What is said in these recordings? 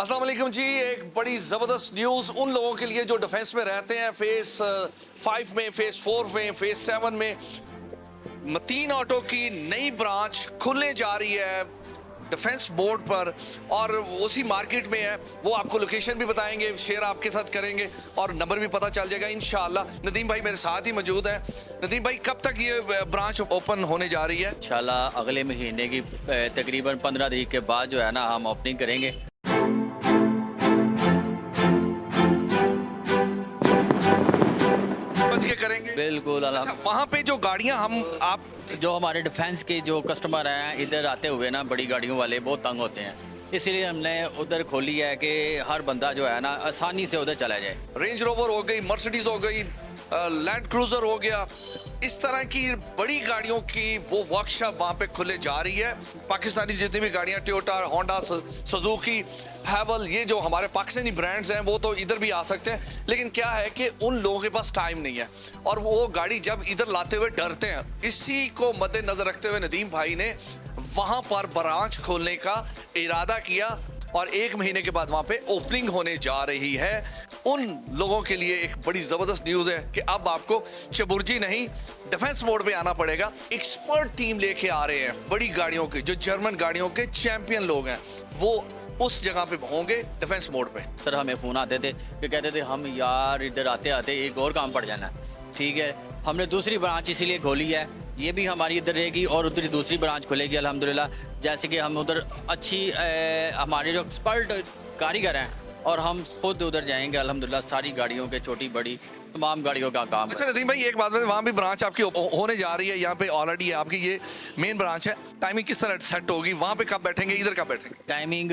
अस्सलाम वालेकुम जी। एक बड़ी ज़बरदस्त न्यूज़ उन लोगों के लिए जो डिफेंस में रहते हैं। फेज़ 5 में, फेज़ 4 में, फेज़ 7 में 3 ऑटो की नई ब्रांच खुलने जा रही है डिफेंस बोर्ड पर, और उसी मार्केट में है। वो आपको लोकेशन भी बताएंगे, शेयर आपके साथ करेंगे और नंबर भी पता चल जाएगा इंशाल्लाह। नदीम भाई मेरे साथ ही मौजूद है। नदीम भाई, कब तक ये ब्रांच ओपन होने जा रही है? इंशाल्लाह अगले महीने की तकरीबन 15 तारीख के बाद जो है ना हम ओपनिंग करेंगे। बच के करेंगे बिल्कुल। अच्छा, वहाँ पे जो गाड़ियाँ आप जो हमारे डिफेंस के जो कस्टमर हैं इधर आते हुए ना बड़ी गाड़ियों वाले बहुत तंग होते हैं, इसलिए हमने उधर खोली है कि हर बंदा जो है ना आसानी से उधर चला जाए। रेंज रोवर हो गई, मर्सिडीज हो गई, लैंड क्रूजर हो गया, इस तरह की बड़ी गाड़ियों की वो वर्कशॉप वहाँ पे खुले जा रही है। पाकिस्तानी जितनी भी गाड़ियाँ, टोयोटा, होंडा, सुजुकी, हैवल, ये जो हमारे पाकिस्तानी ब्रांड्स हैं वो तो इधर भी आ सकते हैं। लेकिन क्या है कि उन लोगों के पास टाइम नहीं है और वो गाड़ी जब इधर लाते हुए डरते हैं। इसी को मद्देनजर रखते हुए नदीम भाई ने वहाँ पर ब्रांच खोलने का इरादा किया और 1 महीने के बाद वहाँ पे ओपनिंग होने जा रही है। उन लोगों के लिए एक बड़ी ज़बरदस्त न्यूज़ है कि अब आपको चबुर्जी नहीं, डिफेंस मोड पे आना पड़ेगा। एक्सपर्ट टीम लेके आ रहे हैं बड़ी गाड़ियों की, जो जर्मन गाड़ियों के चैंपियन लोग हैं वो उस जगह पे होंगे डिफेंस मोड पे। सर हमें फ़ोन आते थे कि कहते थे हम यार इधर आते आते एक और काम पड़ जाना। ठीक है, हमने दूसरी ब्रांच इसीलिए खोली है, ये भी हमारी इधर रहेगी और उधर दूसरी ब्रांच खुलेगी अल्हम्दुलिल्लाह। जैसे कि हम उधर अच्छी हमारे जो एक्सपर्ट कारीगर हैं और हम खुद उधर जाएंगे अल्हम्दुलिल्लाह, सारी गाड़ियों के छोटी बड़ी तमाम गाड़ियों का काम। अच्छा नदीम भाई, एक बात बताएं, वहाँ भी ब्रांच आपकी होने जा रही है, यहाँ पे ऑलरेडी है आपकी ये मेन ब्रांच है। टाइमिंग किस तरह सेट होगी? वहाँ पे कब बैठेंगे, इधर कब बैठेंगे? टाइमिंग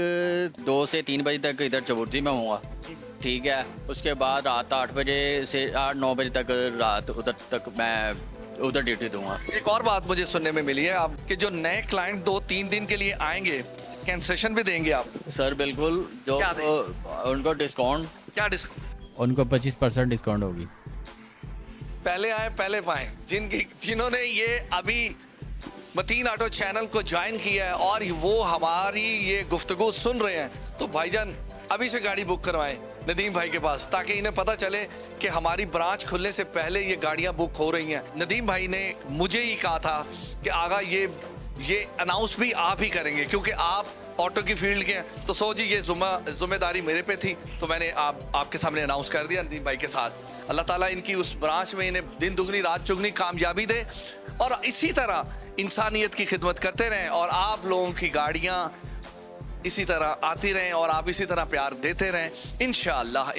2 से 3 बजे तक इधर चबुर्जी में होगा। ठीक है, उसके बाद रात 8 बजे से 8-9 बजे तक रात उधर तक मैं उधर ड्यूटी दूंगा। एक और बात मुझे सुनने में मिली है आपके जो नए क्लाइंट 2-3 दिन के लिए आएंगे, कैंसेशन भी देंगे आप? सर बिल्कुल, जो क्या उनको डिस्काउंट, क्या डिस्काउंट? उनको 25% डिस्काउंट होगी। पहले आए पहले पाए। जिन्होंने ये अभी मतीन ऑटो चैनल को ज्वाइन किया है और वो हमारी ये गुफ्तगू सुन रहे हैं, तो भाईजान अभी से गाड़ी बुक करवाएं नदीम भाई के पास, ताकि इन्हें पता चले कि हमारी ब्रांच खुलने से पहले ये गाड़ियां बुक हो रही हैं। नदीम भाई ने मुझे ही कहा था कि आगा ये अनाउंस भी आप ही करेंगे, क्योंकि आप ऑटो की फील्ड के हैं। तो सो जी ये जिम्मेदारी मेरे पे थी, तो मैंने आपके सामने अनाउंस कर दिया नदीम भाई के साथ। अल्लाह ताला इनकी उस ब्रांच में इन्हें दिन दुगनी रात चुगनी कामयाबी दे और इसी तरह इंसानियत की खिदमत करते रहें और आप लोगों की गाड़ियाँ इसी तरह आती रहें और आप इसी तरह प्यार देते रहें। इंशाअल्लाह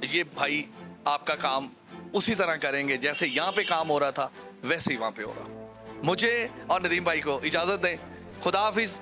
ये भाई आपका काम उसी तरह करेंगे जैसे यहाँ पे काम हो रहा था, वैसे ही वहाँ पे होगा। मुझे और नदीम भाई को इजाज़त दें। खुदा हाफिज़।